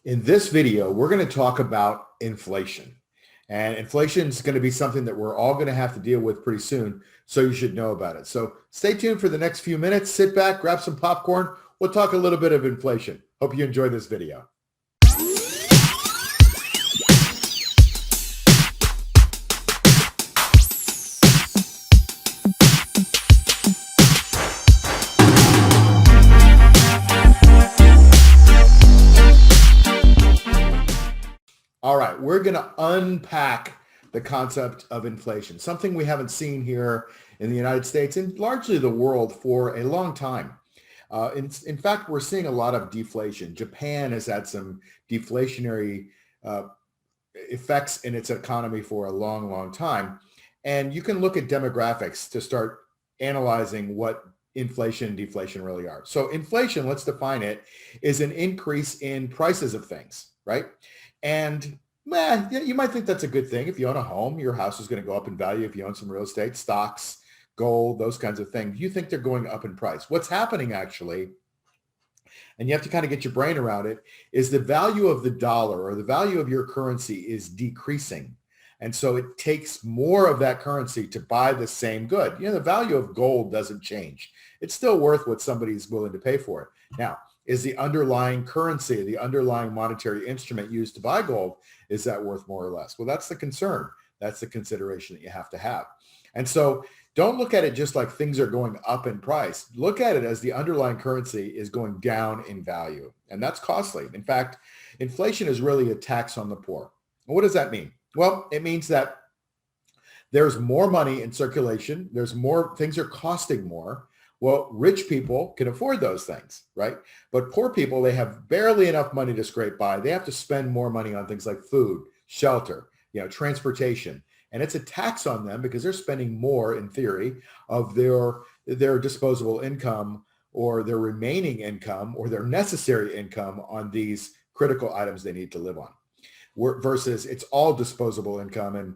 In this video, we're going to talk about inflation. And inflation is going to be something that we're all going to have to deal with pretty soon, so you should know about it. So stay tuned for the next few minutes. Sit back, grab some popcorn. We'll talk a little bit of inflation. Hope you enjoy this video. All right, we're going to unpack the concept of inflation, something we haven't seen here in the United States and largely the world for a long time. In fact, we're seeing a lot of deflation. Japan has had some deflationary effects in its economy for a long, long time. And you can look at demographics to start analyzing what inflation and deflation really are. So inflation, let's define it, is an increase in prices of things, right? And you might think that's a good thing. If you own a home, your house is going to go up in value. If you own some real estate, stocks, gold, those kinds of things, you think they're going up in price. What's happening actually, and you have to kind of get your brain around it, is the value of the dollar or the value of your currency is decreasing. And so it takes more of that currency to buy the same good. The value of gold doesn't change. It's still worth what somebody's willing to pay for it. Now, is the underlying currency, the underlying monetary instrument used to buy gold, is that worth more or less? Well, that's the concern. That's the consideration that you have to have. And so don't look at it just like things are going up in price. Look at it as the underlying currency is going down in value. And that's costly. In fact, inflation is really a tax on the poor. And what does that mean? Well, it means that there's more money in circulation. There's more, things are costing more. Well, rich people can afford those things, right? But poor people, they have barely enough money to scrape by. They have to spend more money on things like food, shelter, transportation. And it's a tax on them because they're spending more, in theory, of their disposable income or their remaining income or their necessary income on these critical items they need to live on. Versus it's all disposable income, and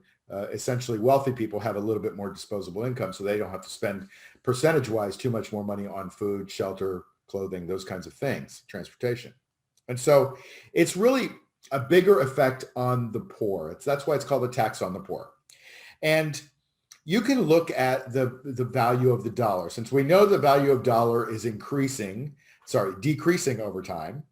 essentially wealthy people have a little bit more disposable income, so they don't have to spend percentage-wise too much more money on food, shelter, clothing, those kinds of things, transportation. And so it's really a bigger effect on the poor. That's why it's called a tax on the poor. And you can look at the value of the dollar. Since we know the value of dollar is decreasing over time,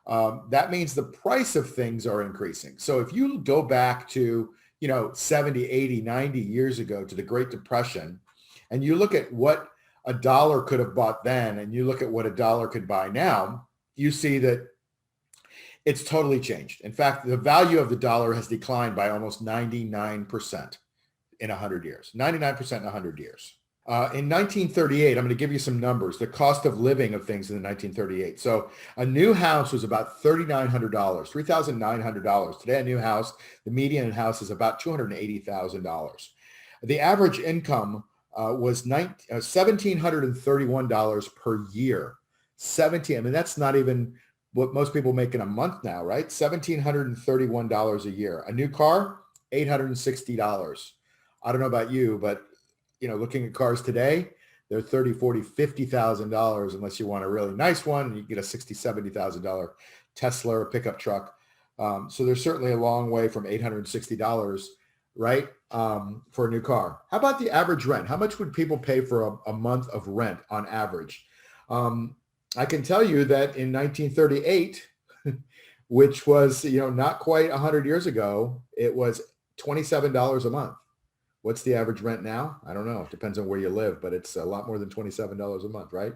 that means the price of things are increasing. So if you go back to 70, 80, 90 years ago to the Great Depression, and you look at what a dollar could have bought then, and you look at what a dollar could buy now, you see that it's totally changed. In fact, the value of the dollar has declined by almost 99% in 100 years, 99% in 100 years. In 1938, I'm going to give you some numbers, the cost of living of things in the 1938. So a new house was about $3,900, $3,900. Today, a new house, the median house is about $280,000. The average income was $1,731 per year. That's not even what most people make in a month now, right? $1,731 a year. A new car, $860. I don't know about you, but looking at cars today, they're $30,000, $40,000, $50,000 unless you want a really nice one and you get a $60,000, $70,000 Tesla or pickup truck. So there's certainly a long way from $860, right, for a new car. How about the average rent? How much would people pay for a month of rent on average? I can tell you that in 1938, which was not quite 100 years ago, it was $27 a month. What's the average rent now? I don't know. It depends on where you live, but it's a lot more than $27 a month, right?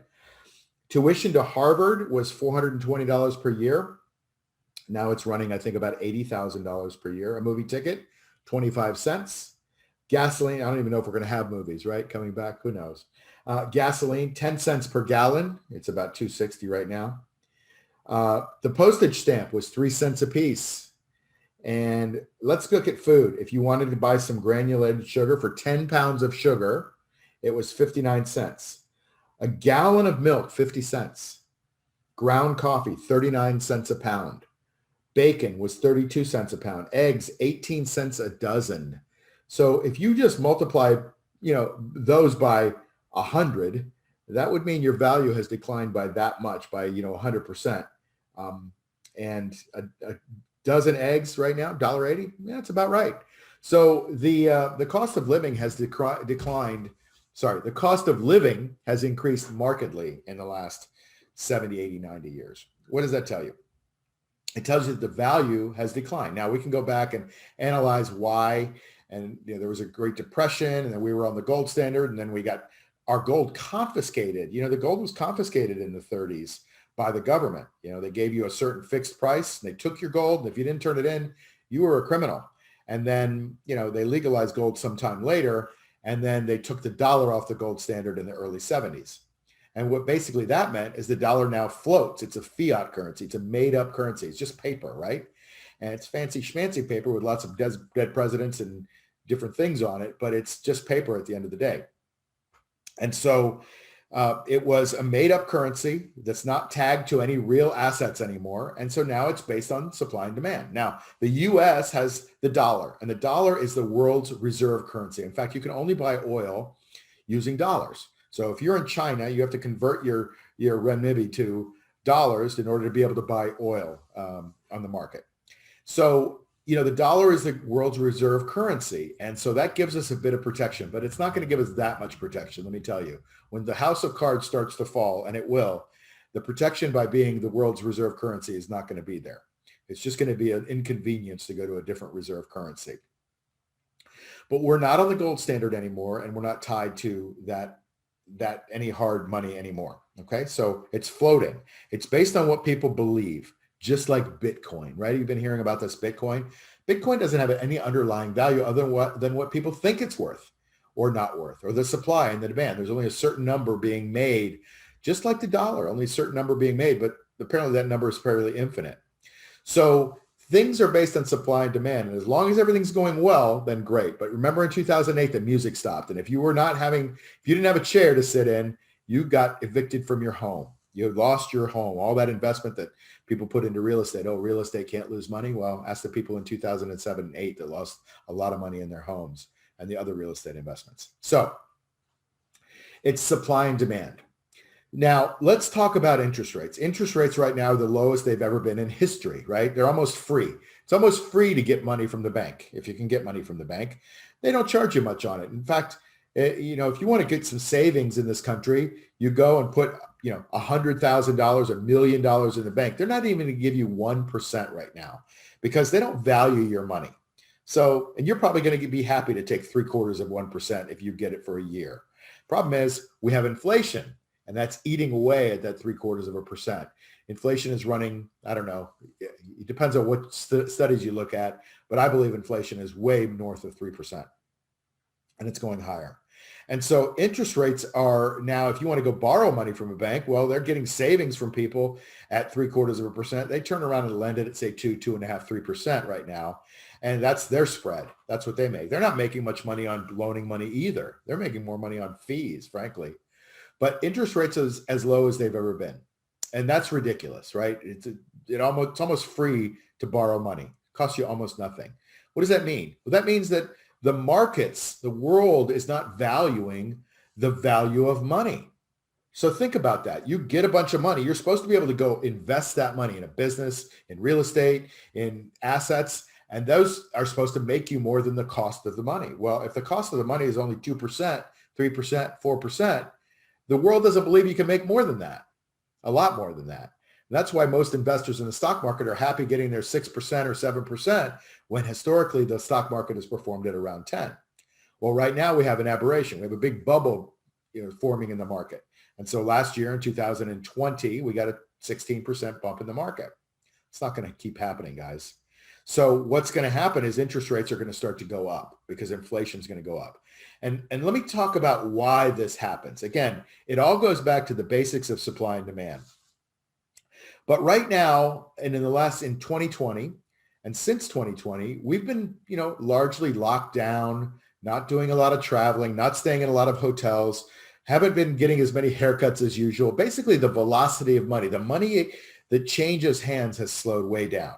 Tuition to Harvard was $420 per year. Now it's running, I think, about $80,000 per year. A movie ticket, 25 cents. Gasoline, I don't even know if we're going to have movies, right? Coming back, who knows? Gasoline, 10 cents per gallon. It's about $2.60 right now. The postage stamp was 3 cents a piece. And let's look at food. If you wanted to buy some granulated sugar for 10 pounds of sugar, it was 59 cents. A gallon of milk, 50 cents. Ground coffee, 39 cents a pound. Bacon was 32 cents a pound. Eggs, 18 cents a dozen. So if you just multiply, those by 100, that would mean your value has declined by that much, by 100%. and a dozen eggs right now, $1.80. Yeah, that's about right. So the cost of living has declined. Sorry, the cost of living has increased markedly in the last 70, 80, 90 years. What does that tell you? It tells you that the value has declined. Now we can go back and analyze why. And there was a Great Depression, and then we were on the gold standard, and then we got our gold confiscated. The gold was confiscated in the 30s by the government. They gave you a certain fixed price, and they took your gold, and if you didn't turn it in, you were a criminal. And then, they legalized gold sometime later, and then they took the dollar off the gold standard in the early 70s. And what basically that meant is the dollar now floats. It's a fiat currency. It's a made up currency. It's just paper, right? And it's fancy schmancy paper with lots of dead presidents and different things on it, but it's just paper at the end of the day. And so it was a made up currency that's not tagged to any real assets anymore. And so now it's based on supply and demand. Now, the US has the dollar, and the dollar is the world's reserve currency. In fact, you can only buy oil using dollars. So if you're in China, you have to convert your renminbi to dollars in order to be able to buy oil on the market. So, the dollar is the world's reserve currency. And so that gives us a bit of protection, but it's not going to give us that much protection. Let me tell you, when the house of cards starts to fall, and it will, the protection by being the world's reserve currency is not going to be there. It's just going to be an inconvenience to go to a different reserve currency. But we're not on the gold standard anymore, and we're not tied to that any hard money anymore. Okay. So it's floating. It's based on what people believe, just like Bitcoin, right? You've been hearing about this Bitcoin. Bitcoin doesn't have any underlying value other than what people think it's worth or not worth, or the supply and the demand. There's only a certain number being made, just like the dollar, only a certain number being made, but apparently that number is fairly infinite. So things are based on supply and demand. And as long as everything's going well, then great. But remember in 2008, the music stopped. And if you didn't have a chair to sit in, you got evicted from your home. You lost your home, all that investment that people put into real estate. Oh, real estate can't lose money. Well, ask the people in 2007 and 8 that lost a lot of money in their homes and the other real estate investments. So it's supply and demand. Now, let's talk about interest rates. Interest rates right now are the lowest they've ever been in history, right? They're almost free. It's almost free to get money from the bank. If you can get money from the bank, they don't charge you much on it. In fact, if you want to get some savings in this country, you go and put, $100,000, $1 million in the bank. They're not even going to give you 1% right now because they don't value your money. So, and you're probably going to be happy to take 0.75% if you get it for a year. Problem is we have inflation, and that's eating away at that 0.75%. Inflation is running, I don't know, it depends on what studies you look at, but I believe inflation is way north of 3%, and it's going higher. And so interest rates are now, if you want to go borrow money from a bank, well, they're getting savings from people at 0.75%. They turn around and lend it at say 2.5%, 3% right now. And that's their spread. That's what they make. They're not making much money on loaning money either. They're making more money on fees, frankly. But interest rates is as low as they've ever been. And that's ridiculous, right? It's almost free to borrow money. It costs you almost nothing. What does that mean? Well, that means that the markets, the world is not valuing the value of money. So think about that. You get a bunch of money. You're supposed to be able to go invest that money in a business, in real estate, in assets, and those are supposed to make you more than the cost of the money. Well, if the cost of the money is only 2%, 3%, 4%, the world doesn't believe you can make more than that, a lot more than that. And that's why most investors in the stock market are happy getting their 6% or 7% when historically the stock market has performed at around 10. Well, right now we have an aberration. We have a big bubble forming in the market. And so last year in 2020, we got a 16% bump in the market. It's not going to keep happening, guys. So what's going to happen is interest rates are going to start to go up because inflation is going to go up. And let me talk about why this happens. Again, it all goes back to the basics of supply and demand. But right now, and in 2020, and since 2020, we've been, largely locked down, not doing a lot of traveling, not staying in a lot of hotels, haven't been getting as many haircuts as usual. Basically, the velocity of money, the money that changes hands has slowed way down.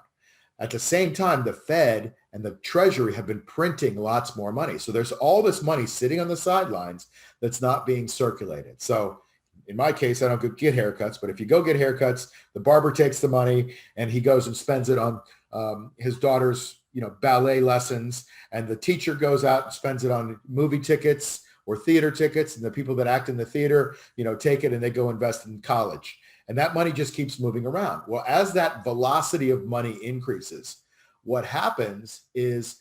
At the same time, the Fed and the Treasury have been printing lots more money. So there's all this money sitting on the sidelines that's not being circulated. So in my case, I don't get haircuts, but if you go get haircuts, the barber takes the money and he goes and spends it on his daughter's, ballet lessons, and the teacher goes out and spends it on movie tickets or theater tickets, and the people that act in the theater, take it and they go invest in college. And that money just keeps moving around. Well, as that velocity of money increases, what happens is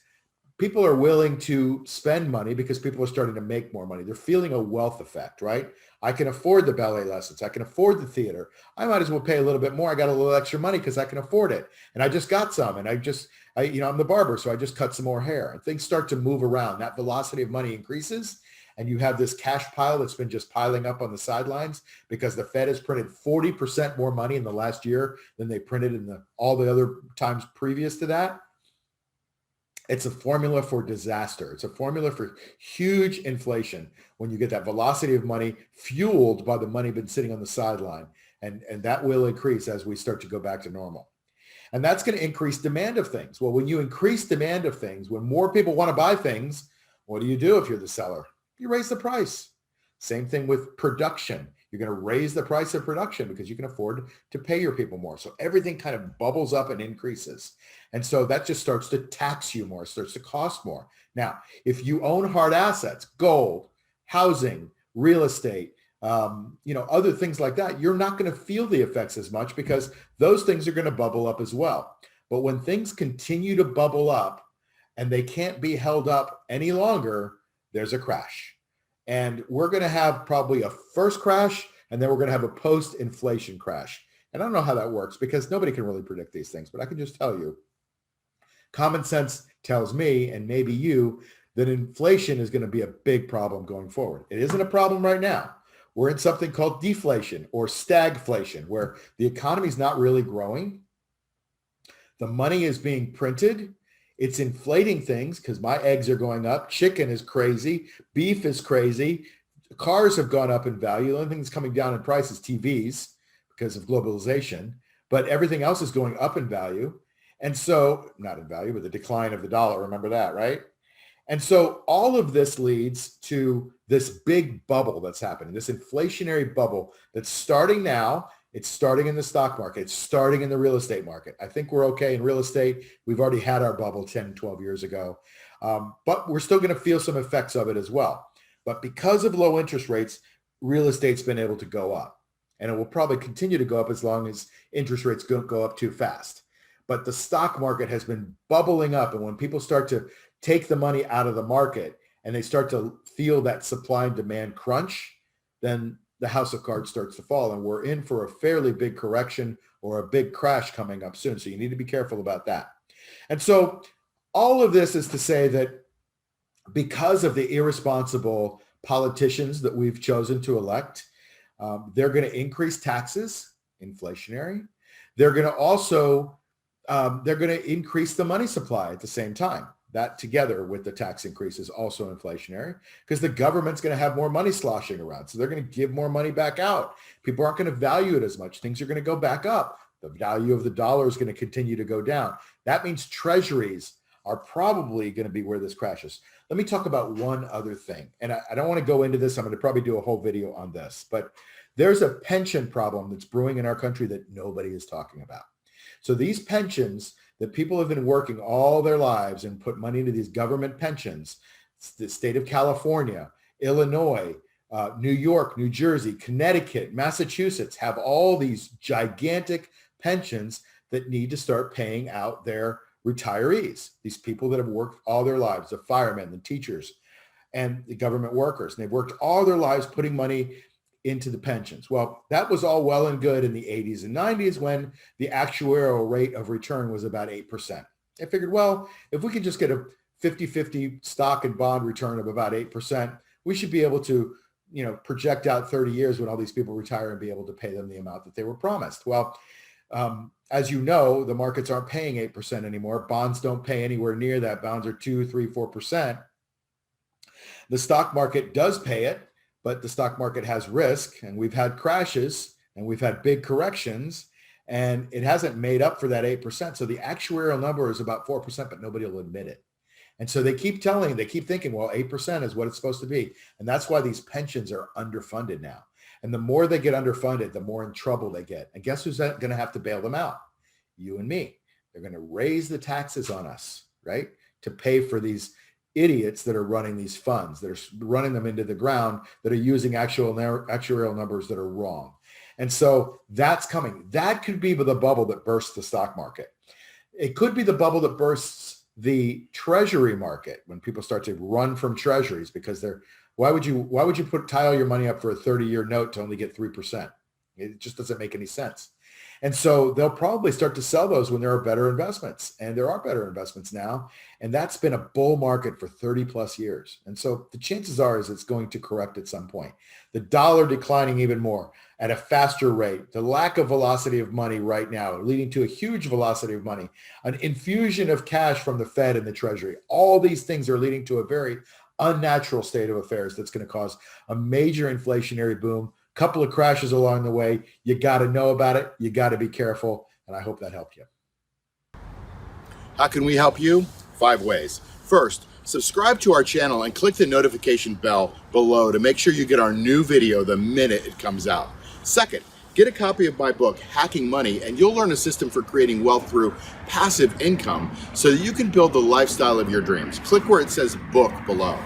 people are willing to spend money because people are starting to make more money. They're feeling a wealth effect, right? I can afford the ballet lessons. I can afford the theater. I might as well pay a little bit more. I got a little extra money because I can afford it. And I just got some. And I'm the barber, so I just cut some more hair. And things start to move around. That velocity of money increases. And you have this cash pile that's been just piling up on the sidelines because the Fed has printed 40% more money in the last year than they printed in all the other times previous to that. It's a formula for disaster. It's a formula for huge inflation when you get that velocity of money fueled by the money been sitting on the sideline. And that will increase as we start to go back to normal. And that's going to increase demand of things. Well, when you increase demand of things, when more people want to buy things, what do you do if you're the seller? You raise the price. Same thing with production. You're going to raise the price of production because you can afford to pay your people more. So everything kind of bubbles up and increases. And so that just starts to tax you more, starts to cost more. Now, if you own hard assets, gold, housing, real estate, other things like that, you're not going to feel the effects as much because those things are going to bubble up as well. But when things continue to bubble up and they can't be held up any longer, there's a crash. And we're going to have probably a first crash, and then we're going to have a post-inflation crash. And I don't know how that works because nobody can really predict these things, but I can just tell you, common sense tells me, and maybe you, that inflation is going to be a big problem going forward. It isn't a problem right now. We're in something called deflation or stagflation, where the economy is not really growing. The money is being printed. It's inflating things because my eggs are going up. Chicken is crazy. Beef is crazy. Cars have gone up in value. The only thing that's coming down in price is TVs because of globalization, but everything else is going up in value. And so, not in value, but the decline of the dollar. Remember that, right? And so all of this leads to this big bubble that's happening, this inflationary bubble that's starting now. It's starting in the stock market. It's starting in the real estate market. I think we're okay in real estate. We've already had our bubble 10, 12 years ago, but we're still going to feel some effects of it as well. But because of low interest rates, real estate's been able to go up, and it will probably continue to go up as long as interest rates don't go up too fast. But the stock market has been bubbling up, and when people start to take the money out of the market and they start to feel that supply and demand crunch, then the house of cards starts to fall, and we're in for a fairly big correction or a big crash coming up soon. So you need to be careful about that. And so all of this is to say that because of the irresponsible politicians that we've chosen to elect, they're going to increase taxes, inflationary. They're going to also, increase the money supply at the same time. That together with the tax increase is also inflationary because the government's going to have more money sloshing around. So they're going to give more money back out. People aren't going to value it as much. Things are going to go back up. The value of the dollar is going to continue to go down. That means treasuries are probably going to be where this crashes. Let me talk about one other thing. And I don't want to go into this. I'm going to probably do a whole video on this. But there's a pension problem that's brewing in our country that nobody is talking about. So these pensions that people have been working all their lives and put money into these government pensions, the state of California, Illinois, New York, New Jersey, Connecticut, Massachusetts have all these gigantic pensions that need to start paying out their retirees, these people that have worked all their lives, the firemen, the teachers, and the government workers. And they've worked all their lives putting money into the pensions. Well, that was all well and good in the 80s and 90s when the actuarial rate of return was about 8%. I figured, well, if we could just get a 50-50 stock and bond return of about 8%, we should be able to, project out 30 years when all these people retire and be able to pay them the amount that they were promised. Well, as you know, the markets aren't paying 8% anymore. Bonds don't pay anywhere near that. Bonds are 2, 3, 4%. The stock market does pay it, but the stock market has risk, and we've had crashes and we've had big corrections, and it hasn't made up for that 8%. So the actuarial number is about 4%, but nobody will admit it. And so they keep thinking, well, 8% is what it's supposed to be. And that's why these pensions are underfunded now. And the more they get underfunded, the more in trouble they get. And guess who's going to have to bail them out? You and me. They're going to raise the taxes on us, right? To pay for these idiots that are running these funds, that are running them into the ground, that are using actuarial numbers that are wrong. And so that's coming. That could be the bubble that bursts the stock market. It could be the bubble that bursts the treasury market when people start to run from treasuries because why would you tile your money up for a 30-year note to only get 3%? It just doesn't make any sense. And so they'll probably start to sell those when there are better investments. And there are better investments now. And that's been a bull market for 30 plus years. And so the chances are is it's going to correct at some point. The dollar declining even more at a faster rate, the lack of velocity of money right now, leading to a huge velocity of money, an infusion of cash from the Fed and the Treasury. All these things are leading to a very unnatural state of affairs that's going to cause a major inflationary boom. Couple of crashes along the way. You got to know about it. You got to be careful. And I hope that helped you. How can we help you? 5 ways. First, subscribe to our channel and click the notification bell below to make sure you get our new video the minute it comes out. Second, get a copy of my book, Hacking Money, and you'll learn a system for creating wealth through passive income so that you can build the lifestyle of your dreams. Click where it says book below.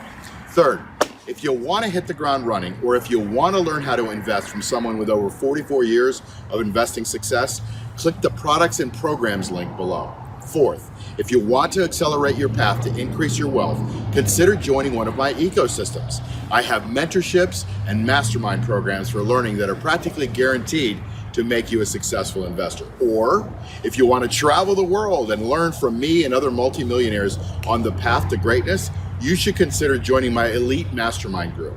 Third, if you want to hit the ground running, or if you want to learn how to invest from someone with over 44 years of investing success, click the products and programs link below. Fourth, if you want to accelerate your path to increase your wealth, consider joining one of my ecosystems. I have mentorships and mastermind programs for learning that are practically guaranteed to make you a successful investor. Or if you want to travel the world and learn from me and other multimillionaires on the path to greatness, you should consider joining my elite mastermind group.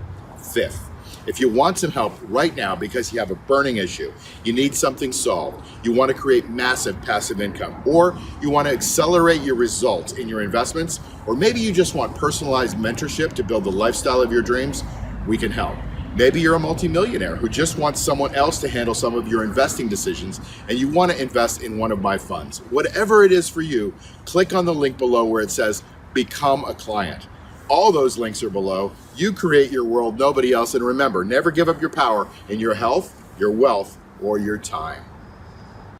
Fifth, if you want some help right now because you have a burning issue, you need something solved, you want to create massive passive income, or you want to accelerate your results in your investments, or maybe you just want personalized mentorship to build the lifestyle of your dreams, we can help. Maybe you're a multimillionaire who just wants someone else to handle some of your investing decisions and you want to invest in one of my funds. Whatever it is for you, click on the link below where it says Become a Client. All those links are below. You create your world, nobody else. And remember, never give up your power in your health, your wealth, or your time.